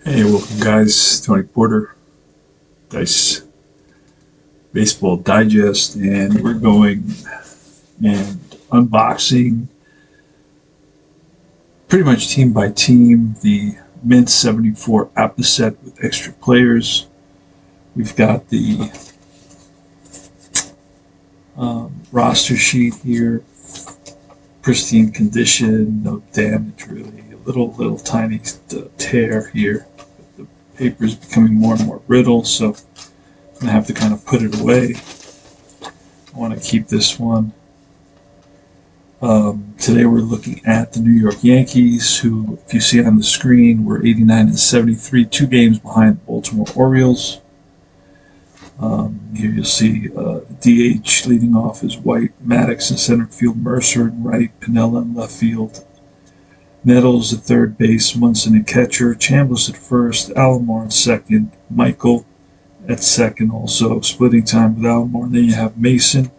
Hey, welcome guys. Tony Porter, Dice Baseball Digest, and we're going and unboxing pretty much team by team the Mint 74 APBA set with extra players. We've got the roster sheet here, pristine condition, no damage really. A little tiny tear here. The paper is becoming more and more brittle, so I'm gonna have to kind of put it away. I want to keep this one. Today we're looking at the New York Yankees, who, if you see on the screen, were 89-73, 2 games behind the Baltimore Orioles. Here you'll see DH leading off is White, Maddox in center field, Mercer in right, Pinella in left field, Nettles at third base, Munson at catcher, Chambliss at first, Alomar at second, Michael at second also, splitting time with Alomar. And then you have Mason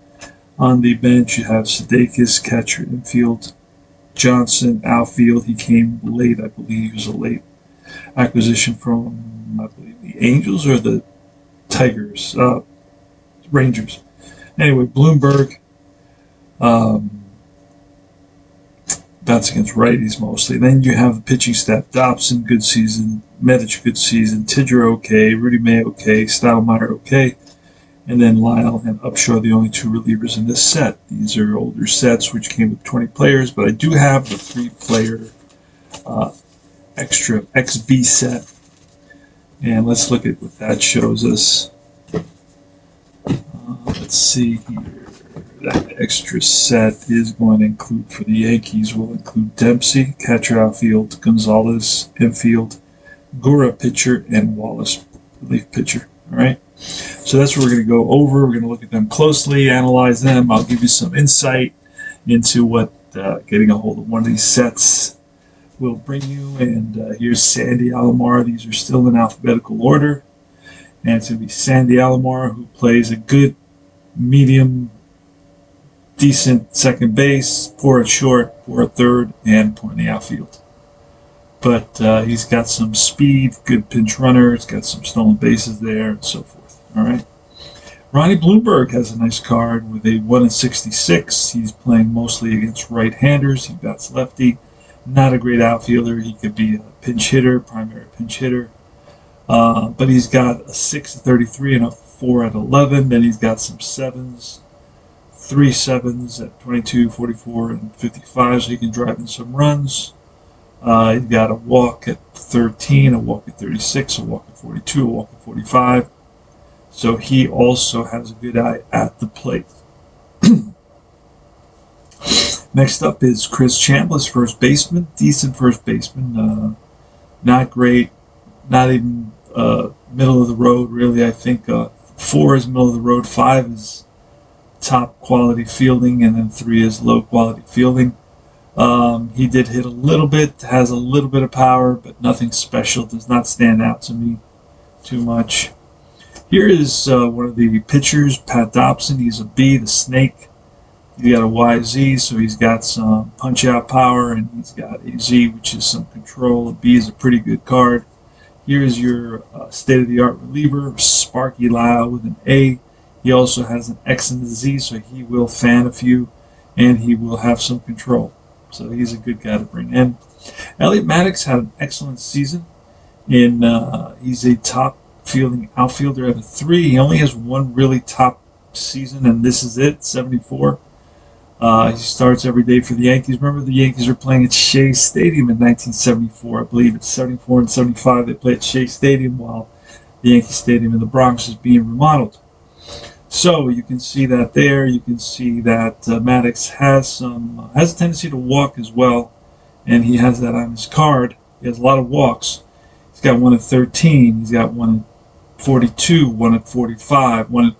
on the bench. You have Sudeikis, catcher, infield, Johnson, outfield. He came late, I believe. He was a late acquisition from, I believe, the Angels or the Tigers, Rangers. Anyway, Bloomberg, that's against righties mostly. Then you have the pitching staff: Dobson, good season; Medich, good season; Tidger, okay; Rudy May, okay; Stoudemire, okay; and then Lyle and Upshaw, the only 2 relievers in this set. These are older sets which came with 20 players, but I do have the 3-player extra XB set, and let's look at what that shows us. Let's see here. That extra set is going to include, for the Yankees, will include Dempsey, catcher, outfield; Gonzalez, infield; Gura, pitcher; and Wallace, relief pitcher. All right. So that's what we're going to go over. We're going to look at them closely, analyze them. I'll give you some insight into what getting a hold of one of these sets will bring you. And here's Sandy Alomar. These are still in alphabetical order. And it's going to be Sandy Alomar, who plays a good, medium, decent second base, 4 at short, 4 at third, and 4 in the outfield. But he's got some speed, good pinch runner. It's got some stolen bases there, and so forth. All right. Ronnie Bloomberg has a nice card with a 1-66. He's playing mostly against right-handers. He bats lefty. Not a great outfielder. He could be a pinch hitter, primary pinch hitter. But he's got a 6-33 and a 4-11. Then he's got some 7s, 3 7s at 22, 44, and 55, so he can drive in some runs. He's got a walk at 13, a walk at 36, a walk at 42, a walk at 45. So he also has a good eye at the plate. Next up is Chris Chambliss, first baseman. Decent first baseman. Not great. Not even middle of the road, really. I think 4 is middle of the road, 5 is top quality fielding, and then 3 is low quality fielding. He did hit a little bit, has a little bit of power, but nothing special. Does not stand out to me too much. Here is one of the pitchers, Pat Dobson. He's a B, the snake. He's got a YZ, so he's got some punch-out power, and he's got a Z, which is some control. A B is a pretty good card. Here's your state-of-the-art reliever, Sparky Lyle, with an A. He also has an X and a Z, so he will fan a few, and he will have some control. So he's a good guy to bring in. Elliot Maddox had an excellent season. He's a top fielding outfielder at a 3. He only has one really top season, and this is it, 74. He starts every day for the Yankees. Remember, the Yankees are playing at Shea Stadium in 1974. I believe it's 74 and 75. They play at Shea Stadium while the Yankee Stadium in the Bronx is being remodeled. So you can see that there. You can see that Maddox has a tendency to walk as well, and he has that on his card. He has a lot of walks. He's got 1 at 13. He's got 1 at 42, 1 at 45, 1 at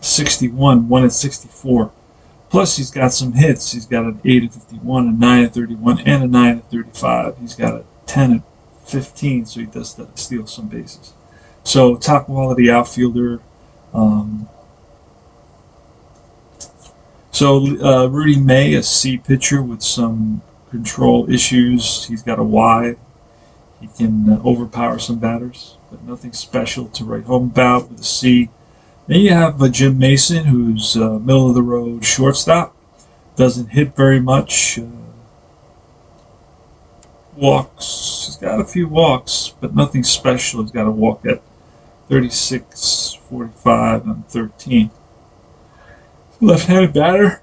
61, 1 at 64. Plus, he's got some hits. He's got an 8 at 51, a 9 at 31, and a 9 at 35. He's got a 10 at 15, so he does steal some bases. So, top quality outfielder. Rudy May, a C pitcher with some control issues. He's got a Y. He can overpower some batters, but nothing special to write home about with a C. Then you have Jim Mason, who's middle of the road shortstop. Doesn't hit very much. Walks. He's got a few walks, but nothing special. He's got a walk at 36, 45, and 13. Left-handed batter.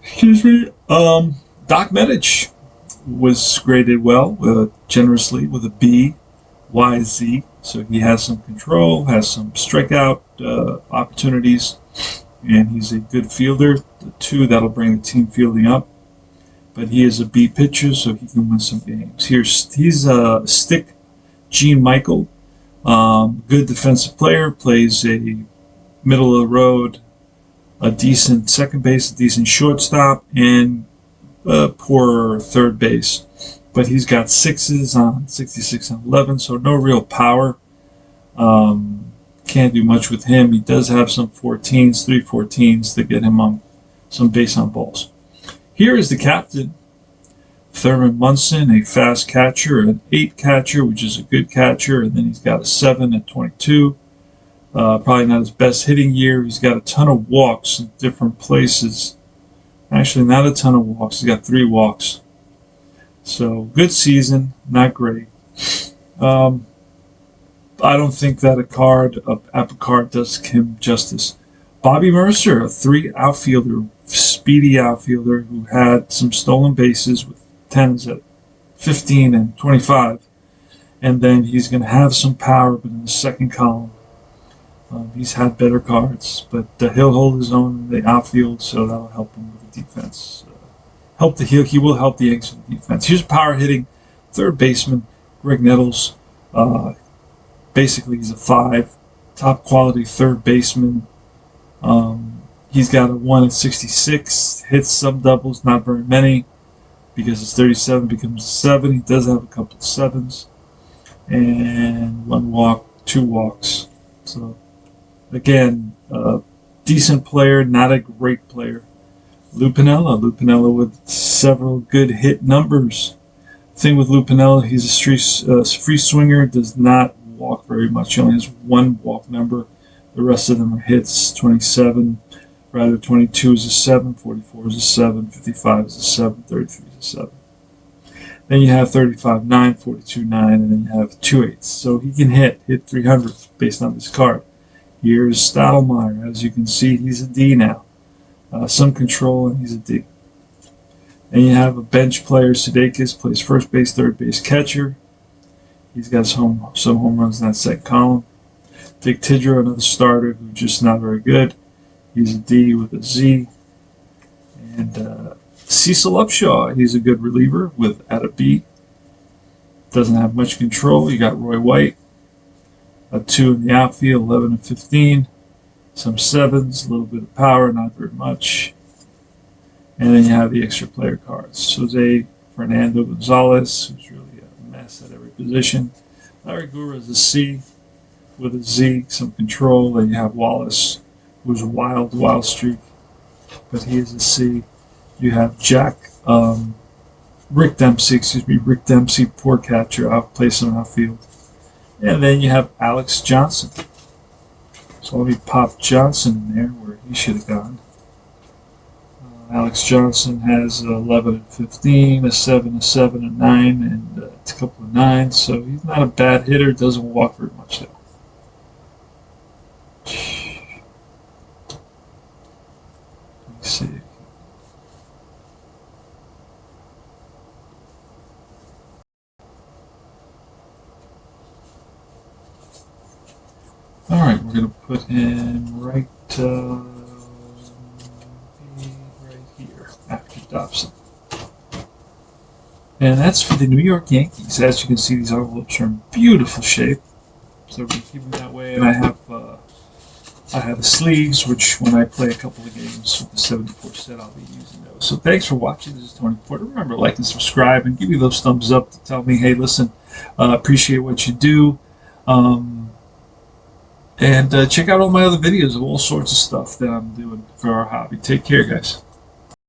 Excuse me. Doc Medich was graded well, generously with a B, YZ. So he has some control, has some strikeout opportunities, and he's a good fielder. The 2, that'll bring the team fielding up. But he is a B pitcher, so he can win some games. He's a stick, Gene Michael. Good defensive player, plays a middle of the road, a decent second base, a decent shortstop, and poor third base. But he's got 6s on 66 and 11, so no real power. Can't do much with him. He does have some 14s, 3 14s to get him on some base on balls. Here is the captain, Thurman Munson, a fast catcher, an 8 catcher, which is a good catcher, and then he's got a 7 at 22. Probably not his best hitting year. He's got a ton of walks in different places. Actually, not a ton of walks. He's got 3 walks. So, good season, not great. I don't think that APBA card does him justice. Bobby Mercer, a 3 outfielder, speedy outfielder who had some stolen bases with 10s at 15 and 25. And then he's going to have some power, but in the second column, he's had better cards. But he'll hold his own in the outfield, so that'll help him with the defense. He will help the Yankees with the defense. Here's a power hitting third baseman, Greg Nettles. Basically, he's a 5, top quality third baseman. He's got a 1 at 66, hits some doubles, not very many, because his 37 becomes a 7. He does have a couple of 7s, and 1 walk, 2 walks. So, again, decent player, not a great player. Lou Piniella with several good hit numbers. Thing with Lou Piniella, he's a free swinger, does not walk very much. He only has 1 walk number. The rest of them are hits. 27, rather 22 is a 7, 44 is a 7, 55 is a 7, 33 is a 7. Then you have 35, 9, 42, 9, and then you have 2 8s. So he can hit 300 based on this card. Here's Stottlemyre. As you can see, he's a D now. Some control, and he's a D. And you have a bench player, Sudeikis, plays first base, third base, catcher. He's got some home runs in that second column. Dick Tidrow, another starter who's just not very good. He's a D with a Z. And Cecil Upshaw, he's a good reliever at a B. Doesn't have much control. You got Roy White, a 2 in the outfield, 11 and 15. Some 7s, a little bit of power, not very much. And then you have the extra player cards. Jose Fernando Gonzalez, who's really a mess at every position. Larry Gura is a C with a Z, some control. Then you have Wallace, who's a wild streak, but he is a C. You have Rick Dempsey, poor catcher, outplays him outfield. And then you have Alex Johnson. So let me pop Johnson in there where he should have gone. Alex Johnson has 11 and 15, a 7, a 7, a 9, and a couple of 9s. So he's not a bad hitter. Doesn't walk very much though. Let me see. All right, we're going to put him right here after Dobson. And that's for the New York Yankees. As you can see, these envelopes are in beautiful shape. So we're going to keep them that way. And I have the sleeves, which when I play a couple of games with the 74 set, I'll be using those. So thanks for watching. This is Tony Porter. Remember, like and subscribe, and give me those thumbs up to tell me, hey, listen, appreciate what you do. And check out all my other videos of all sorts of stuff that I'm doing for our hobby. Take care, guys.